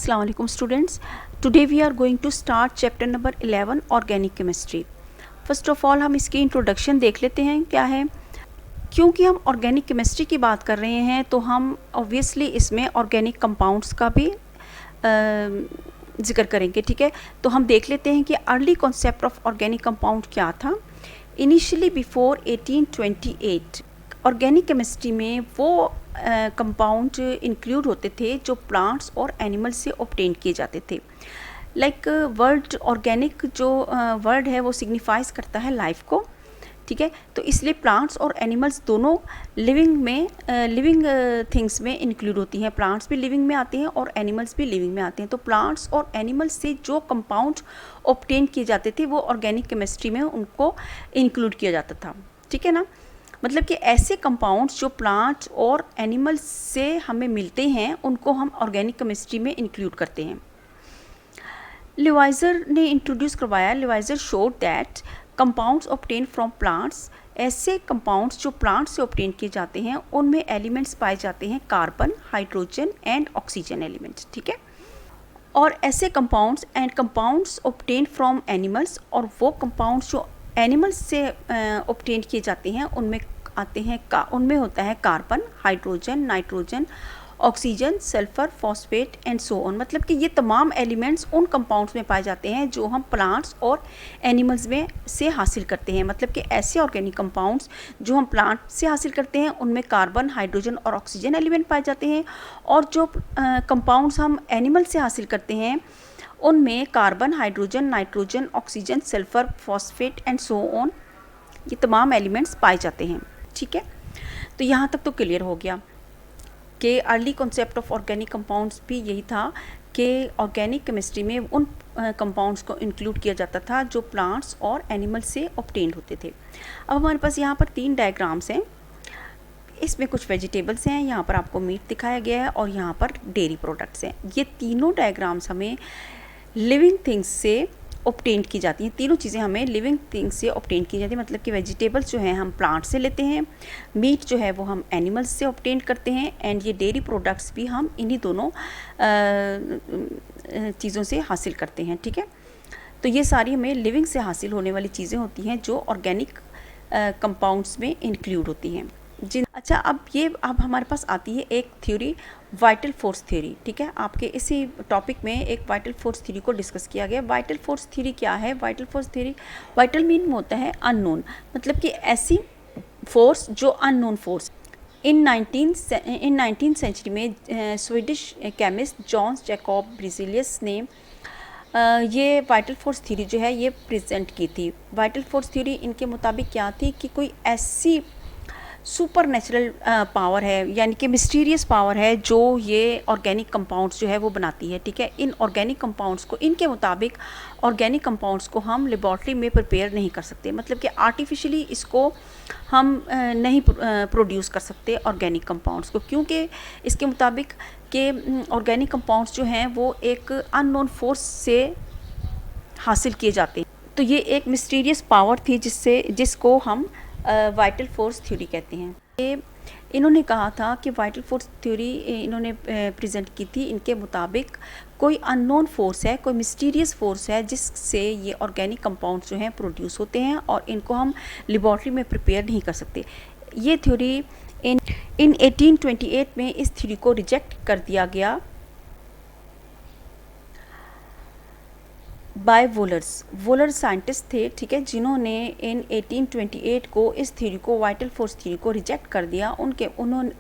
Assalamu alaikum students. Today we are going to start chapter number 11 organic chemistry. First of all हम इसकी introduction देख लेते हैं क्या है। क्योंकि हम ऑर्गेनिक केमिस्ट्री की बात कर रहे हैं तो हम ऑब्वियसली इसमें ऑर्गेनिक कंपाउंड्स का भी जिक्र करेंगे, ठीक है। तो हम देख लेते हैं कि early concept of organic compound क्या था। इनिशियली बिफोर 1828 ऑर्गेनिक केमिस्ट्री में वो कंपाउंड इंक्लूड होते थे जो प्लांट्स और एनिमल्स से ऑब्टेन किए जाते थे। लाइक वर्ड ऑर्गेनिक जो वर्ड है वो सिग्निफाइज करता है लाइफ को, ठीक है। तो इसलिए प्लांट्स और एनिमल्स दोनों लिविंग थिंग्स में इंक्लूड होती हैं। प्लांट्स भी लिविंग में आते हैं और एनिमल्स भी लिविंग में आते हैं। तो प्लांट्स और एनिमल्स से जो कंपाउंड ऑब्टेन किए जाते थे वो ऑर्गेनिक केमिस्ट्री में उनको इंक्लूड किया जाता था, ठीक है ना। मतलब कि ऐसे कंपाउंड्स जो प्लांट्स और एनिमल्स से हमें मिलते हैं उनको हम ऑर्गेनिक केमिस्ट्री में इंक्लूड करते हैं। लिवाइजर ने इंट्रोड्यूस करवाया। Lavoisier showed that compounds obtain from plants, ऐसे कंपाउंड्स जो प्लांट्स से ऑब्टेन किए जाते हैं उनमें एलिमेंट्स पाए जाते हैं carbon, hydrogen and oxygen elements, ठीक है। और ऐसे कंपाउंड्स ऑब्टेन फ्रॉम एनिमल्स, और वो कंपाउंड्स जो एनिमल्स से ऑब्टेन किए जाते हैं उनमें आते हैं उनमें होता है carbon, hydrogen, nitrogen, oxygen, sulphur, phosphate and so on. मतलब कि ये तमाम एलिमेंट्स उन कंपाउंड्स में पाए जाते हैं जो हम प्लांट्स और एनिमल्स में से हासिल करते हैं। मतलब कि ऐसे ऑर्गेनिक कंपाउंड्स जो हम प्लांट से हासिल करते हैं उनमें कार्बन, हाइड्रोजन और ऑक्सीजन एलिमेंट पाए जाते हैं, और जो कंपाउंड्स हम एनिमल से हासिल करते हैं उनमें carbon, hydrogen, nitrogen, oxygen, sulphur, phosphate and so on, ये तमाम एलिमेंट्स पाए जाते हैं, ठीक है। तो यहाँ तक तो क्लियर हो गया कि early concept of organic compounds भी यही था कि ऑर्गेनिक केमिस्ट्री में उन कंपाउंड्स को इंक्लूड किया जाता था जो प्लांट्स और एनिमल्स से ऑब्टेन्ड होते थे। अब हमारे पास यहाँ पर 3 डायग्राम्स हैं। इसमें कुछ वेजिटेबल्स हैं, यहाँ पर आपको मीट दिखाया गया है और यहाँ पर डेयरी प्रोडक्ट्स हैं। ये तीनों डायग्राम्स हमें लिविंग थिंग्स से ऑब्टेन की जाती हैं। तीनों चीज़ें हमें लिविंग थिंग्स से ऑब्टेन की जाती हैं। मतलब कि वेजिटेबल्स जो हैं हम प्लांट से लेते हैं, मीट जो है वो हम एनिमल्स से ऑब्टेन करते हैं, एंड ये डेयरी प्रोडक्ट्स भी हम इन्हीं दोनों चीज़ों से हासिल करते हैं, ठीक है। तो ये सारी हमें लिविंग से हासिल होने वाली चीज़ें होती हैं जो ऑर्गेनिक कंपाउंड्स में इंक्लूड होती हैं। अच्छा, अब हमारे पास आती है एक थ्योरी, वाइटल फोर्स थ्योरी, ठीक है। आपके इसी टॉपिक में एक वाइटल फोर्स थ्योरी को डिस्कस किया गया। वाइटल फोर्स थ्योरी क्या है? Vital force theory, vital mean होता है अननोन, मतलब कि ऐसी फोर्स जो अननोन फोर्स। इन 19th सेंचुरी में स्वीडिश केमिस्ट जॉन्स जैकब ब्रिजिलियस ने ये वाइटल फोर्स थ्योरी जो है ये प्रेजेंट की थी। वाइटल फोर्स थ्योरी इनके मुताबिक क्या थी कि कोई ऐसी सुपर नेचुरल पावर है, यानी कि मिस्टीरियस पावर है जो ये ऑर्गेनिक कंपाउंड्स जो है वो बनाती है, ठीक है। इन ऑर्गेनिक कंपाउंड्स को, इनके मुताबिक ऑर्गेनिक कंपाउंड्स को हम लेबॉर्ट्री में प्रिपेयर नहीं कर सकते। मतलब कि आर्टिफिशियली इसको हम नहीं प्रोड्यूस कर सकते ऑर्गेनिक कंपाउंड्स को, क्योंकि इसके मुताबिक कि ऑर्गेनिक कंपाउंड्स जो हैं वो एक अननोन फोर्स से हासिल किए जाते हैं। तो ये एक मिस्टीरियस पावर थी जिसको हम वाइटल फोर्स थ्योरी कहते हैं। ये इन्होंने कहा था कि वाइटल फोर्स थ्योरी इन्होंने प्रेजेंट की थी। इनके मुताबिक कोई अननोन फोर्स है, कोई मिस्टीरियस फोर्स है जिससे ये ऑर्गेनिक कंपाउंड्स जो हैं प्रोड्यूस होते हैं और इनको हम लेबॉर्ट्री में प्रिपेयर नहीं कर सकते। ये थ्योरी इन 1828 में इस थ्योरी को रिजेक्ट कर दिया गया बाय वोलर साइंटिस्ट थे, ठीक है, जिन्होंने इन 1828 को इस थ्योरी को, वाइटल फोर्स थ्योरी को रिजेक्ट कर दिया। उन्होंने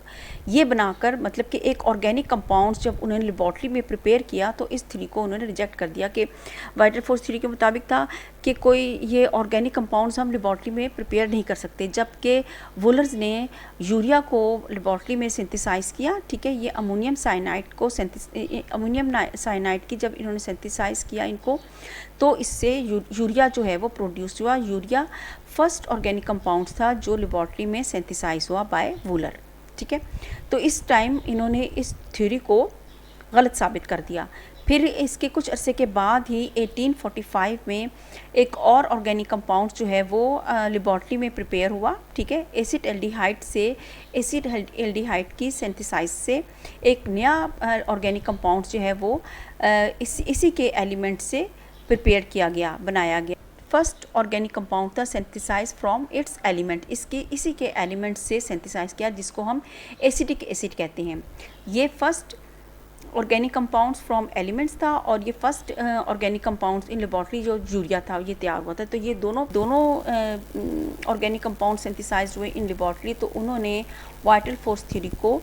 ये बनाकर, मतलब कि एक ऑर्गेनिक कंपाउंड्स जब उन्होंने लेबॉर्ट्री में प्रिपेयर किया तो इस थ्योरी को उन्होंने रिजेक्ट कर दिया कि वाइटल फोर्स थ्योरी के मुताबिक था कि कोई ये ऑर्गेनिक कंपाउंड्स हम लेबॉर्ट्री में प्रिपेयर नहीं कर सकते। जबकि वोलर्स ने यूरिया को लेबॉर्ट्री में सिंथेसाइज़ किया, ठीक है। ये अमोनियम साइनाइड की जब इन्होंने सिंथेसाइज़ किया इनको, तो इससे यूरिया जो है वो प्रोड्यूस हुआ। यूरिया फर्स्ट ऑर्गेनिक कंपाउंड था जो लेबॉर्ट्री में सिंथेसाइज हुआ बाय वोलर, ठीक है। तो इस टाइम इन्होंने इस थ्योरी को गलत साबित कर दिया। फिर इसके कुछ अरसे के बाद ही 1845 में एक और ऑर्गेनिक कंपाउंड जो है वो लेबॉर्ट्री में प्रिपेयर हुआ, ठीक है। एसिड एल्डिहाइड से, एसिड एल्डिहाइड की सिंथेसाइज से एक नया ऑर्गेनिक कंपाउंड जो है वो इसी के एलिमेंट से प्रिपेयर किया गया, बनाया गया। फर्स्ट ऑर्गेनिक कंपाउंड था सिंथेसाइज फ्रॉम इट्स एलिमेंट, इसी के एलिमेंट से सिंथेसाइज किया, जिसको हम एसिटिक एसिड कहते हैं। ये first organic compounds from elements था और ये first organic compounds in laboratory जो यूरिया था ये तैयार हुआ था। तो ये दोनों ऑर्गेनिक कंपाउंड सिंथेसाइज हुए इन लेबॉर्ट्री, तो उन्होंने वाइटल फोर्स थ्योरी को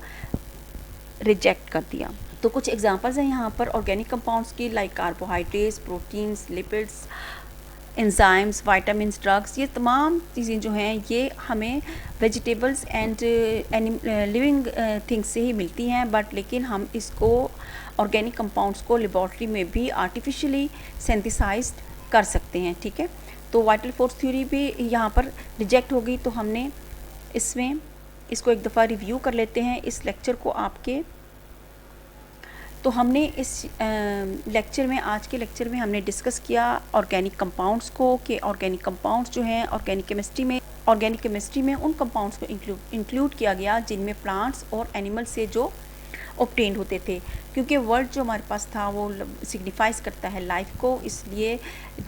रिजेक्ट कर दिया। तो कुछ एग्जांपल्स हैं यहाँ पर ऑर्गेनिक कंपाउंड्स की, like carbohydrates, proteins, lipids, enzymes, vitamins, drugs. ये तमाम चीज़ें जो हैं ये हमें वेजिटेबल्स एंड लिविंग थिंग्स से ही मिलती हैं, बट लेकिन हम इसको ऑर्गेनिक कंपाउंड्स को लेबॉर्ट्री में भी आर्टिफिशियली सिंथेसाइज्ड कर सकते हैं, ठीक है। तो वाइटल फोर्स थ्योरी भी यहाँ पर रिजेक्ट हो गई। तो हमने इसको एक दफ़ा रिव्यू कर लेते हैं इस लेक्चर को आपके। तो हमने इस लेक्चर में, आज के लेक्चर में हमने डिस्कस किया ऑर्गेनिक कंपाउंड्स को, कि ऑर्गेनिक कंपाउंड्स जो हैं ऑर्गेनिक केमिस्ट्री में उन कंपाउंड्स को इंक्लूड किया गया जिनमें प्लांट्स और एनिमल से जो ऑब्टेन होते थे, क्योंकि वर्ड जो हमारे पास था वो सिग्निफाइज करता है लाइफ को, इसलिए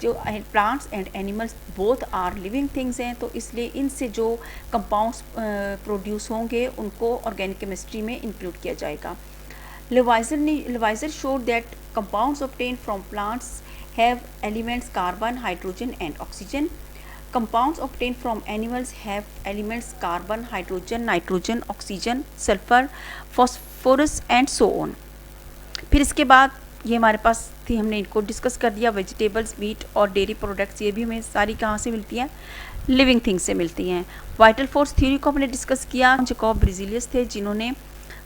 जो plants and animals both are living things हैं, तो इसलिए इनसे जो कंपाउंड्स प्रोड्यूस होंगे उनको ऑर्गेनिक केमिस्ट्री में इंक्लूड किया जाएगा। Lewis showed that compounds obtained from plants have elements carbon, hydrogen and oxygen. Compounds obtained from animals have elements carbon, hydrogen, nitrogen, oxygen, sulfur, phosphorus and so on. फिर इसके बाद ये हमारे पास थी, हमने इनको डिस्कस कर दिया। वेजिटेबल्स, मीट और डेयरी प्रोडक्ट्स, ये भी हमें सारी कहाँ से मिलती हैं? लिविंग थिंग्स से मिलती हैं। वाइटल फोर्स थ्योरी को हमने डिस्कस किया। जैकब ब्रिजिलियस थे जिन्होंने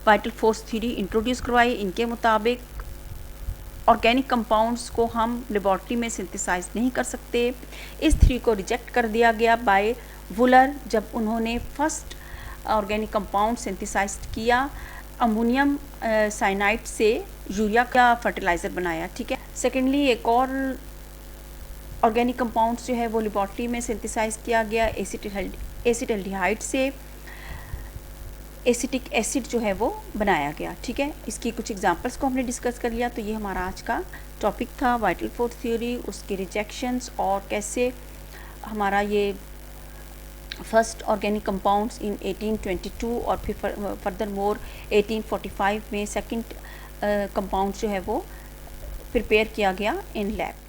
वाइटल फोर्स थ्योरी इंट्रोड्यूस करवाई। इनके मुताबिक ऑर्गेनिक कंपाउंड्स को हम लेबॉर्ट्री में सिंथेसाइज नहीं कर सकते। इस थ्योरी को रिजेक्ट कर दिया गया बाय वुलर, जब उन्होंने फर्स्ट ऑर्गेनिक कंपाउंड सिंथेसाइज किया, अमोनियम साइनाइड से यूरिया का फर्टिलाइज़र बनाया, ठीक है। सेकेंडली एक और ऑर्गेनिक कंपाउंड्स जो है वो लेबॉर्ट्री में सिंथेसाइज किया गया एसिड एल्डिहाइड से एसिटिक एसिड जो है वो बनाया गया, ठीक है। इसकी कुछ एग्जांपल्स को हमने डिस्कस कर लिया। तो ये हमारा आज का टॉपिक था, वाइटल फोर्स थ्योरी, उसके रिजेक्शंस और कैसे हमारा ये फर्स्ट ऑर्गेनिक कंपाउंड्स इन 1822 और फिर फर्दर मोर 1845 में सेकंड कंपाउंड जो है वो प्रिपेयर किया गया इन लैब।